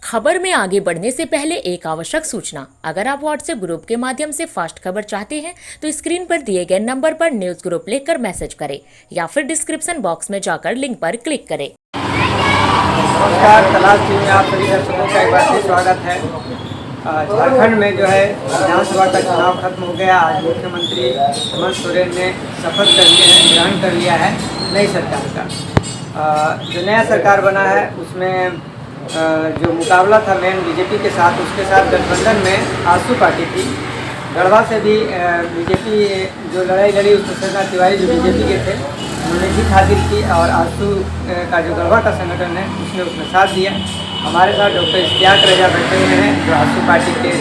खबर में आगे बढ़ने से पहले एक आवश्यक सूचना। अगर आप व्हाट्सएप ग्रुप के माध्यम से फास्ट खबर चाहते हैं तो स्क्रीन पर दिए गए नंबर पर न्यूज ग्रुप लिखकर मैसेज करें या फिर डिस्क्रिप्शन बॉक्स में जाकर लिंक पर क्लिक करें। नमस्कार, तलाश टीवी में आप सभी दर्शकों का एक बार फिर स्वागत है। झारखंड में जो है विधानसभा का चुनाव खत्म हो गया। आज मुख्यमंत्री हेमंत सोरेन ने शपथ ग्रहण कर लिया है नई सरकार का। जो नया सरकार बना है उसमें जो मुकाबला था मेन बीजेपी के साथ, उसके साथ गठबंधन में आजसू पार्टी थी। गढ़वा से भी बीजेपी जो लड़ाई लड़ी उसमें सरना तिवारी जो बीजेपी के थे उन्होंने जीत हासिल की और आजसू का जो गढ़वा का संगठन है उसने उसमें साथ दिया। हमारे साथ डॉक्टर इश्तियाक रजा बैठे हुए हैं जो आजसू पार्टी के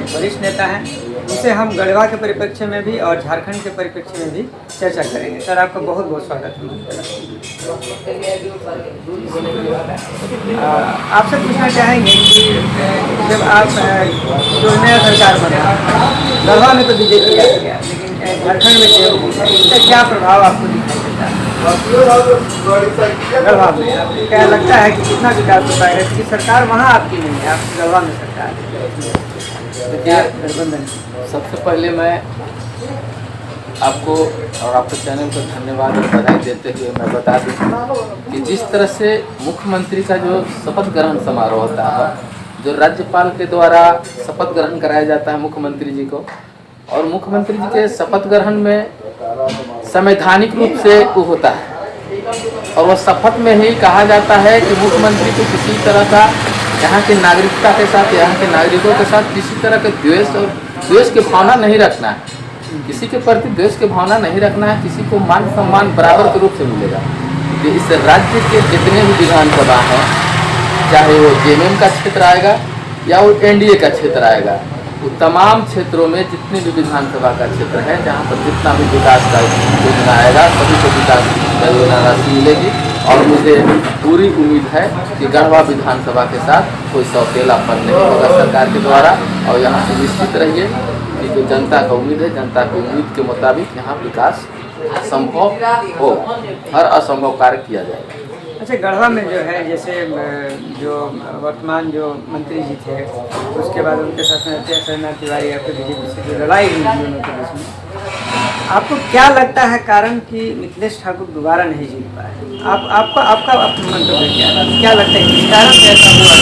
एक वरिष्ठ नेता हैं। उनसे हम गढ़वा के परिप्रेक्ष्य में भी और झारखंड के परिप्रेक्ष्य में भी चर्चा करेंगे। सर, आपका बहुत बहुत स्वागत है। आपसे पूछना चाहेंगे कि जब आप जो नया सरकार बना, गढ़वा में तो बीजेपी आ गया लेकिन झारखंड में जो इसका क्या प्रभाव आपको दिखाई देता है? गढ़वा में आपको क्या लगता है कि कितना विकास हो पाएगा? क्योंकि सरकार वहाँ आपकी नहीं है, आपकी गढ़वा में सरकार है। गठबंधन। सबसे पहले मैं आपको और आपके चैनल को धन्यवाद और बधाई देते हुए मैं बता दूं कि जिस तरह से मुख्यमंत्री का जो शपथ ग्रहण समारोह होता है, जो राज्यपाल के द्वारा शपथ ग्रहण कराया जाता है मुख्यमंत्री जी को, और मुख्यमंत्री जी के शपथ ग्रहण में संवैधानिक रूप से वो होता है और वह शपथ में ही कहा जाता है कि मुख्यमंत्री को किसी तरह का यहाँ की नागरिकता के साथ, यहाँ के नागरिकों के साथ किसी तरह के द्वेष और द्वेष की भावना नहीं रखना है, किसी के प्रति द्वेष की भावना नहीं रखना है, किसी को मान सम्मान बराबर के रूप से मिलेगा। कि इस राज्य के जितने भी विधानसभा हैं, चाहे वो जेएमएम का क्षेत्र आएगा या वो एनडीए का क्षेत्र आएगा, वो तमाम क्षेत्रों में जितने भी विधानसभा का क्षेत्र है जहाँ पर जितना भी विकास का योजना आएगा सभी को विकास का योजना राशि मिलेगी। और मुझे पूरी उम्मीद है कि गढ़वा विधानसभा के साथ कोई सौतेलापन नहीं होगा सरकार के द्वारा। और यहाँ से निश्चित रहिए कि जो जनता का उम्मीद है, जनता की उम्मीद के मुताबिक यहाँ विकास संभव हो, हर असंभव कार्य किया जाएगा। अच्छा, गढ़वा में जो है जैसे जो वर्तमान जो मंत्री जी थे उसके बाद उनके साथ सरना तिवारी या फिर बीजेपी से जो लड़ाई हुई दोनों के बीच में, आपको क्या लगता है कारण कि मिथिलेश ठाकुर दोबारा नहीं जीत पाए? आपका मंतव्य क्या लगता है किस कारण से ऐसा हुआ?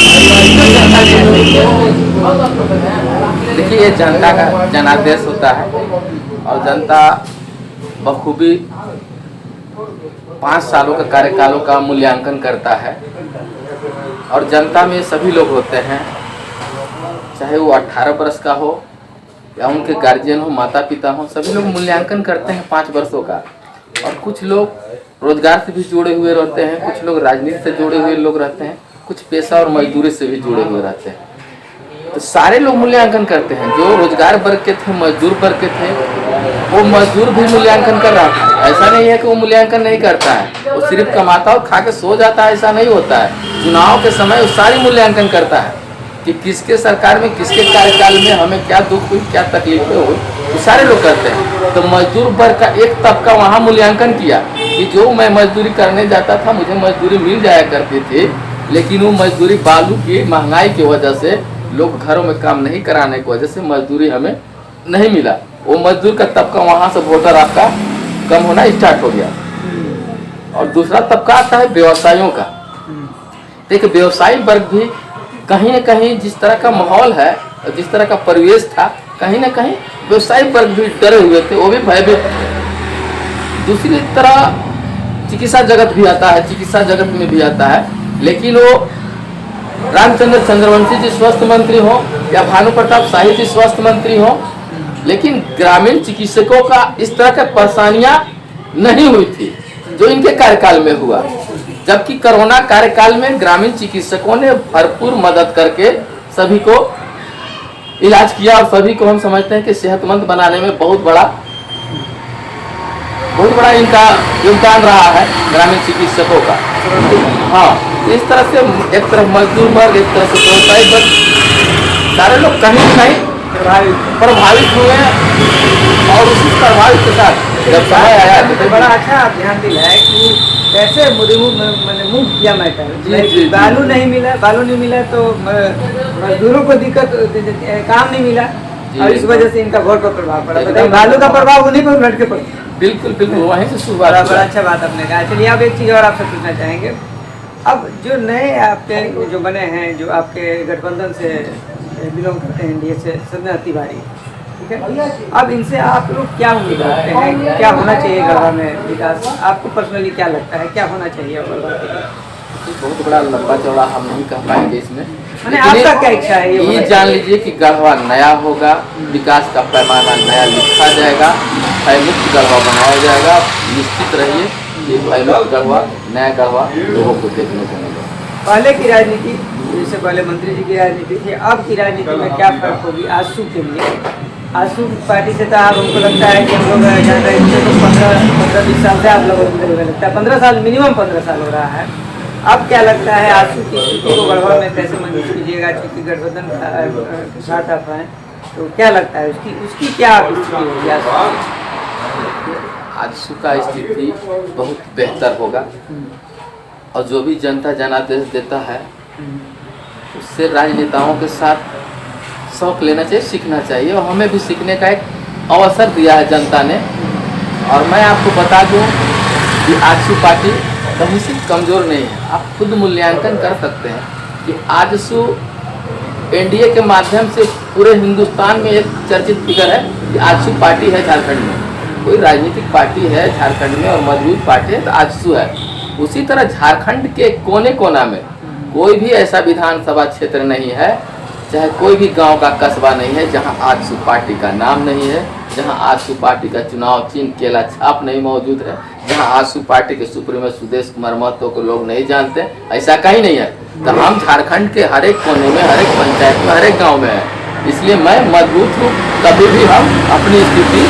देखिए, ये जनता का जनादेश होता है और जनता बखूबी 5 सालों के कार्यकालों का मूल्यांकन करता है और जनता में सभी लोग होते हैं, चाहे वो 18 वर्ष का हो या उनके गार्जियन हो, माता पिता हो, सभी लोग मूल्यांकन करते हैं 5 वर्षों का। और कुछ लोग रोजगार से भी जुड़े हुए रहते हैं, कुछ लोग राजनीति से जुड़े हुए लोग रहते हैं, कुछ पेशा और मजदूरी से भी जुड़े हुए रहते हैं। तो सारे लोग मूल्यांकन करते हैं। जो रोजगार वर्ग के थे, मजदूर वर्ग के थे, वो मजदूर भी मूल्यांकन कर रहा था। ऐसा नहीं है कि वो मूल्यांकन नहीं करता है, वो सिर्फ कमाता और खा के सो जाता है, ऐसा नहीं होता है। चुनाव के समय वो सारी मूल्यांकन करता है कि किसके सरकार में, किसके कार्यकाल में हमें क्या दुख हुई, क्या तकलीफें हुई, तो सारे लोग करते हैं। तो मजदूर वर्ग का एक तबका वहाँ मूल्यांकन किया कि जो मैं मजदूरी करने जाता था मुझे मजदूरी मिल जाया करती थी, लेकिन वो मजदूरी बालू की महंगाई की वजह से, लोग घरों में काम नहीं कराने की वजह से मजदूरी हमें नहीं मिला। वो मजदूर का तबका वहाँ से वोटर आपका कम होना स्टार्ट हो गया। और दूसरा तबका आता है व्यवसायियों का। देखिए, व्यवसायी वर्ग भी कहीं न कहीं जिस तरह का माहौल है और जिस तरह का परिवेश था, कहीं न कहीं व्यवसायी वर्ग भी डरे हुए थे, वो भी भयभीत थे। दूसरी तरह चिकित्सा जगत भी आता है, चिकित्सा जगत में भी आता है, लेकिन वो रामचंद्र चंद्रवंशी जी स्वास्थ्य मंत्री हो या भानु प्रताप शाही जी स्वास्थ्य मंत्री हो, लेकिन ग्रामीण चिकित्सकों का इस तरह की परेशानियां नहीं हुई थी जो इनके कार्यकाल में हुआ। जबकि कोरोना कार्यकाल में ग्रामीण चिकित्सकों ने भरपूर मदद करके सभी को इलाज किया और सभी को हम समझते हैं कि सेहतमंद बनाने में बहुत बड़ा इनका योगदान रहा है ग्रामीण चिकित्सकों का। हाँ, इस तरह से एक तरफ मजदूर वर्ग, एक तरफ से व्यवसायी वर्ग, सारे लोग कहीं न कहीं प्रभावित हुए और उसी प्रभावित के साथ जब समय आया तो बड़ा अच्छा आप ध्यान दिया है कि कैसे मूव किया मैटर। जी। बालू नहीं मिला तो मजदूरों को दिक्कत, काम नहीं मिला और इस वजह से इनका वोट पर प्रभाव पड़ा। बताइए, बालू का प्रभाव उन्हीं पर लड़के पर। बिल्कुल बिल्कुल वहीं से शुरुआत बड़ा अच्छा बात आपने कहा। चलिए, अब एक चीज़ और आपसे पूछना चाहेंगे। अब जो नए आपके जो बने हैं, जो आपके गठबंधन से बिलोंग करते हैं, एनडीए से, सदन तिवारी, ठीक है, अब इनसे आप लोग क्या उम्मीद रखते हैं? क्या होना चाहिए गढ़वा में विकास? आपको पर्सनली क्या लगता है, क्या होना चाहिए गढ़वा के लिए? बहुत बड़ा लंबा चौड़ा हम नहीं कह पाएंगे इसमें, मैंने आपका क्या इच्छा है? ये जान लीजिए कि गढ़वा नया होगा, विकास का पैमाना नया लिखा जाएगा, भयमुक्त गढ़वा बनाया जाएगा। निश्चित रहिए ये भयमुक्त गढ़वा, नया गढ़वा लोगों को देखने को मिलेगा। पहले की राजनीति, जैसे पहले मंत्री जी की राजनीति थी, अब की राजनीति में क्या फर्क होगी आजसू के लिए? आजसू पार्टी से तो आप, हमको लगता है कि हम लोग जान रहे हैं तो 15-20 साल से आप लोगों को लगता है 15 साल, मिनिमम 15 साल हो रहा है। अब क्या लगता है आजसू की स्थिति को गढ़वा में कैसे मजबूत कीजिएगा? क्योंकि गठबंधन के साथ आप हैं, तो क्या लगता है उसकी क्या स्थिति होगी आजसू का स्थिति बहुत बेहतर होगा और जो भी जनता जनादेश देता है उससे राजनेताओं के साथ शौक लेना चाहिए, सीखना चाहिए। और हमें भी सीखने का एक अवसर दिया है जनता ने। और मैं आपको बता दूं कि आजसू पार्टी कहीं से कमज़ोर नहीं है। आप खुद मूल्यांकन कर सकते हैं कि आजसू एनडीए के माध्यम से पूरे हिंदुस्तान में एक चर्चित फिगर है कि आजसू पार्टी है झारखंड में। कोई राजनीतिक पार्टी है झारखंड में और मजबूत पार्टी है तो आजसू है। उसी तरह झारखंड के कोने कोना में कोई भी ऐसा विधानसभा क्षेत्र नहीं है, चाहे कोई भी गांव का कस्बा नहीं है जहां आजसू पार्टी का नाम नहीं है, जहां आजसू पार्टी का चुनाव चिन्ह केला छाप नहीं मौजूद है, जहां आजसू पार्टी के सुप्रीमो सुदेश कुमार महतो को लोग नहीं जानते। ऐसा कहीं नहीं है। तो हम झारखंड के हर एक कोने में, हर एक पंचायत में, हर एक गाँव में है। इसलिए मैं मजबूत हूँ, कभी भी हम अपनी स्थिति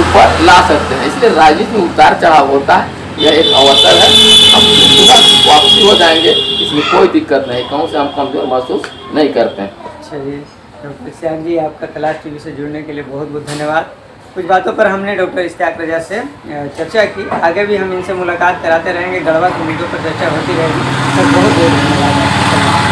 ऊपर ला सकते हैं। इसलिए राजनीति में उतार चढ़ाव होता है, यह एक अवसर है। हम तुरंत वापसी हो जाएंगे, इसमें कोई दिक्कत नहीं, कहूँ से हम कमजोर महसूस नहीं करते हैं। चलिए डॉक्टर इश्तियाक जी, आपका तलाश टीवी से जुड़ने के लिए बहुत बहुत धन्यवाद। कुछ बातों पर हमने डॉक्टर इश्तियाक रजा से चर्चा की, आगे भी हम इनसे मुलाकात कराते रहेंगे, गढ़वा के मुद्दों पर चर्चा होती रहेगी। बहुत बहुत धन्यवाद।